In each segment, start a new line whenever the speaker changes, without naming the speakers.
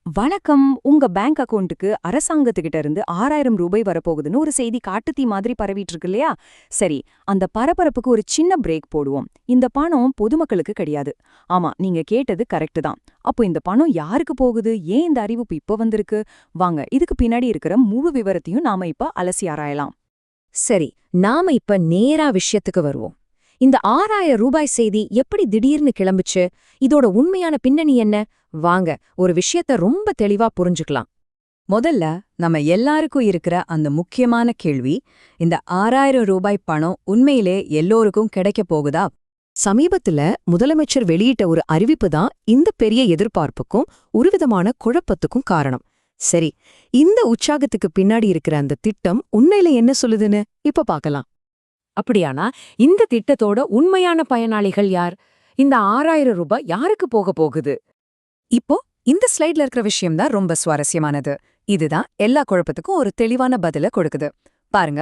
வணக்கம். உங்க பேங்க் அக்கவுண்ட்டுக்கு அரசாங்கத்துக்கிட்ட இருந்து 6000 ரூபாய் வரப்போகுதுன்னு ஒரு செய்தி காட்டுத்தீ மாதிரி பரவிட்டு இருக்கு இல்லையா? சரி, அந்த பரபரப்புக்கு ஒரு சின்ன பிரேக் போடுவோம். இந்த பணம் பொதுமக்களுக்கு கிடையாது. ஆமா, நீங்க கேட்டது கரெக்ட் தான். அப்போ இந்த பணம் யாருக்கு போகுது? ஏன் இந்த அறிவிப்பு இப்ப வந்திருக்கு? வாங்க, இதுக்கு பின்னாடி இருக்கிற முழு விவரத்தையும் நாம இப்ப அலசி ஆராயலாம்.
சரி, நாம இப்ப நேரா விஷயத்துக்கு வருவோம். இந்த 6000 ரூபாய் செய்தி எப்படி திடீர்னு கிளம்புச்சு? இதோட உண்மையான பின்னணி என்ன? வாங்க, ஒரு விஷயத்த ரொம்ப தெளிவா புரிஞ்சுக்கலாம்.
முதல்ல நம்ம எல்லாருக்கும் இருக்கிற அந்த முக்கியமான கேள்வி, இந்த 6000 ரூபாய் பணம் உண்மையிலே எல்லோருக்கும் கிடைக்க போகுதா?
சமீபத்துல முதலமைச்சர் வெளியிட்ட ஒரு அறிவிப்பு தான் இந்த பெரிய எதிர்பார்ப்புக்கும் ஒருவிதமான குழப்பத்துக்கும் காரணம். சரி, இந்த உற்சாகத்துக்கு பின்னாடி இருக்கிற அந்த திட்டம் உண்மையில என்ன சொல்லுதுன்னு இப்ப பார்க்கலாம்.
அப்படியானா இந்த திட்டத்தோட உண்மையான பயனாளிகள் யார்? இந்த 6000 ரூபாய் யாருக்கு போக போகுது?
இப்போ இந்த ஸ்லைட்ல இருக்கிற விஷயம்தான் ரொம்ப சுவாரஸ்யமானது. இதுதான் எல்லா குழப்பத்துக்கும் ஒரு தெளிவான பதில கொடுக்குது. பாருங்க,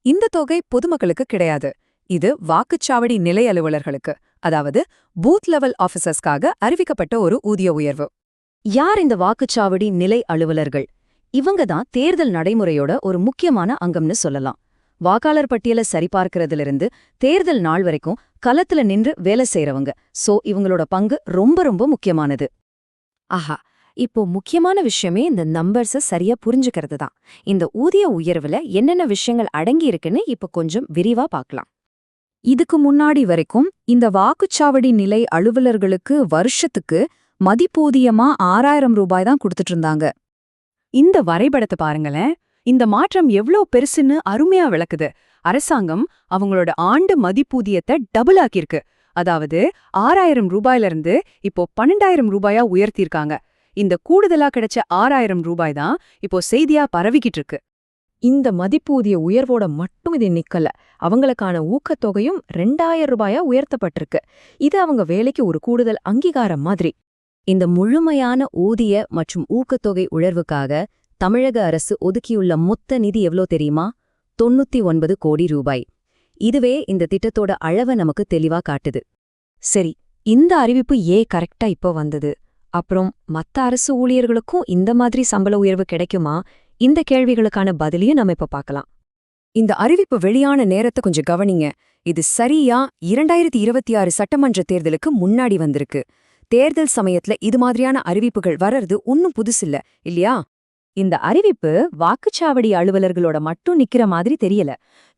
இந்த தொகை பொதுமக்களுக்கு கிடையாது. இது வாக்குச்சாவடி நிலை அலுவலர்களுக்கு, அதாவது பூத் லெவல் ஆபீசர்ஸ்க்காக அறிவிக்கப்பட்ட ஒரு ஊதிய உயர்வு.
யார் இந்த வாக்குச்சாவடி நிலை அலுவலர்கள்? இவங்க தான் தேர்தல் நடைமுறையோட ஒரு முக்கியமான அங்கம்னு சொல்லலாம். வாக்காளர் பட்டியலை சரிபார்க்கறதிலிருந்து தேர்தல் நாள் வரைக்கும் களத்துல நின்று வேலை செய்யறவங்க. சோ இவங்களோட பங்கு ரொம்ப ரொம்ப முக்கியமானது.
ஆஹா, இப்போ முக்கியமான விஷயமே இந்த நம்பர்ஸ சரியா புரிஞ்சுக்கிறது தான். இந்த ஊதிய உயர்வுல என்னென்ன விஷயங்கள் அடங்கி இருக்குன்னு இப்ப கொஞ்சம் விரிவா பார்க்கலாம்.
இதுக்கு முன்னாடி வரைக்கும் இந்த வாக்குச்சாவடி நிலை அலுவலர்களுக்கு வருஷத்துக்கு மதிப்பூதியமா 6000 ரூபாய் தான் கொடுத்துட்டு இருந்தாங்க. இந்த வரைபடத்தை பாருங்களேன். இந்த மாற்றம் எவ்ளோ பெருசுன்னு அருமையா விளக்குது. அரசாங்கம் அவங்களோட ஆண்டு மதிப்பூதியத்தை டபுள் ஆக்கியிருக்கு. அதாவது 6000 ரூபாயில இருந்து இப்போ 12000 ரூபாயா உயர்த்தியிருக்காங்க. இந்த கூடுதலா கிடைச்ச 6000 ரூபாய் தான் இப்போ செய்தியா பரவிக்கிட்டு இருக்கு.
இந்த மதிப்பூதிய உயர்வோட மட்டும் இது நிக்கல. அவங்களுக்கான ஊக்கத்தொகையும் 2000 ரூபாயா உயர்த்தப்பட்டிருக்கு. இது அவங்க வேலைக்கு ஒரு கூடுதல் அங்கீகாரம் மாதிரி. இந்த முழுமையான ஊதிய மற்றும் ஊக்கத்தொகை உயர்வுக்காக தமிழக அரசு ஒதுக்கியுள்ள மொத்த நிதி எவ்ளோ தெரியுமா? 99 கோடி ரூபாய். இதுவே இந்த திட்டத்தோட அளவை நமக்கு தெளிவா காட்டுது. சரி, இந்த அறிவிப்பு கரெக்டா இப்போ வந்தது? அப்புறம் மத்த அரசு ஊழியர்களுக்கும் இந்த மாதிரி சம்பள உயர்வு கிடைக்குமா? இந்த கேள்விகளுக்கான பதிலையும் நம்ம இப்ப பார்க்கலாம்.
இந்த அறிவிப்பு வெளியான நேரத்தை கொஞ்சம் கவனிங்க. இது சரியா 2026 சட்டமன்ற தேர்தலுக்கு முன்னாடி வந்திருக்கு. தேர்தல் சமயத்துல இது மாதிரியான அறிவிப்புகள் வர்றது ஒன்னும் புதுசில்ல, இல்லையா?
இந்த அறிவிப்பு வாக்குச்சாவடி அலுவலர்களோட மட்டும் நிக்கிற மாதிரி தெரியல.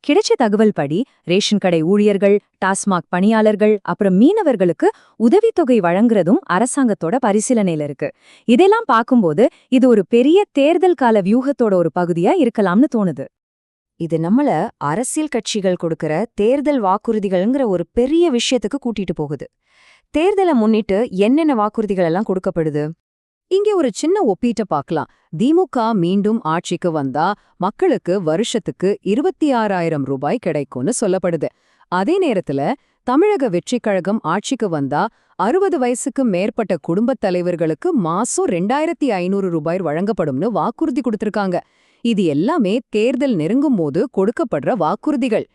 கிடைச்ச தகவல் படி ரேஷன் கடை ஊழியர்கள், டாஸ்மாக் பணியாளர்கள், அப்புறம் மீனவர்களுக்கு உதவித்தொகை வழங்குறதும் அரசாங்கத்தோட பரிசீலனையில இருக்கு. இதெல்லாம் பார்க்கும்போது இது ஒரு பெரிய தேர்தல் கால வியூகத்தோட ஒரு பகுதியா இருக்கலாம்னு தோணுது. இது நம்மள அரசியல் கட்சிகள் கொடுக்கற தேர்தல் வாக்குறுதிகள்ங்கிற ஒரு பெரிய விஷயத்துக்கு கூட்டிட்டு போகுது. தேர்தலை முன்னிட்டு என்னென்ன வாக்குறுதிகள் எல்லாம் கொடுக்கப்படுது?
இங்கே ஒரு சின்ன ஒப்பீட்ட பார்க்கலாம். திமுக மீண்டும் ஆட்சிக்கு வந்தா மக்களுக்கு வருஷத்துக்கு 26,000 ரூபாய் கிடைக்கும்னு சொல்லப்படுது. அதே நேரத்துல தமிழக வெற்றிக் கழகம் ஆட்சிக்கு வந்தா 60 வயசுக்கு மேற்பட்ட குடும்பத் தலைவர்களுக்கு மாசம் 2500 ரூபாய் வழங்கப்படும்னு வாக்குறுதி கொடுத்திருக்காங்க. இது எல்லாமே தேர்தல் நெருங்கும் போது கொடுக்கப்படுற வாக்குறுதிகள்.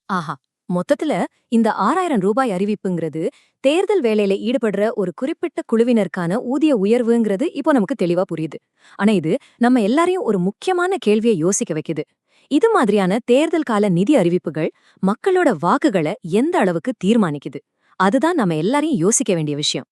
ஆஹா, மொத்தத்துல இந்த 6000 ரூபாய் அறிவிப்புங்கிறது தேர்தல் வேலையில ஈடுபடுற ஒரு குறிப்பிட்ட குழுவினருக்கான ஊதிய உயர்வுங்கிறது இப்போ நமக்கு தெளிவா புரியுது. ஆனா இது நம்ம எல்லாரையும் ஒரு முக்கியமான கேள்வியை யோசிக்க வைக்குது. இது மாதிரியான தேர்தல் கால நிதி அறிவிப்புகள் மக்களோட வாக்குகளை எந்த அளவுக்கு தீர்மானிக்குது? அதுதான் நம்ம எல்லாரையும் யோசிக்க வேண்டிய விஷயம்.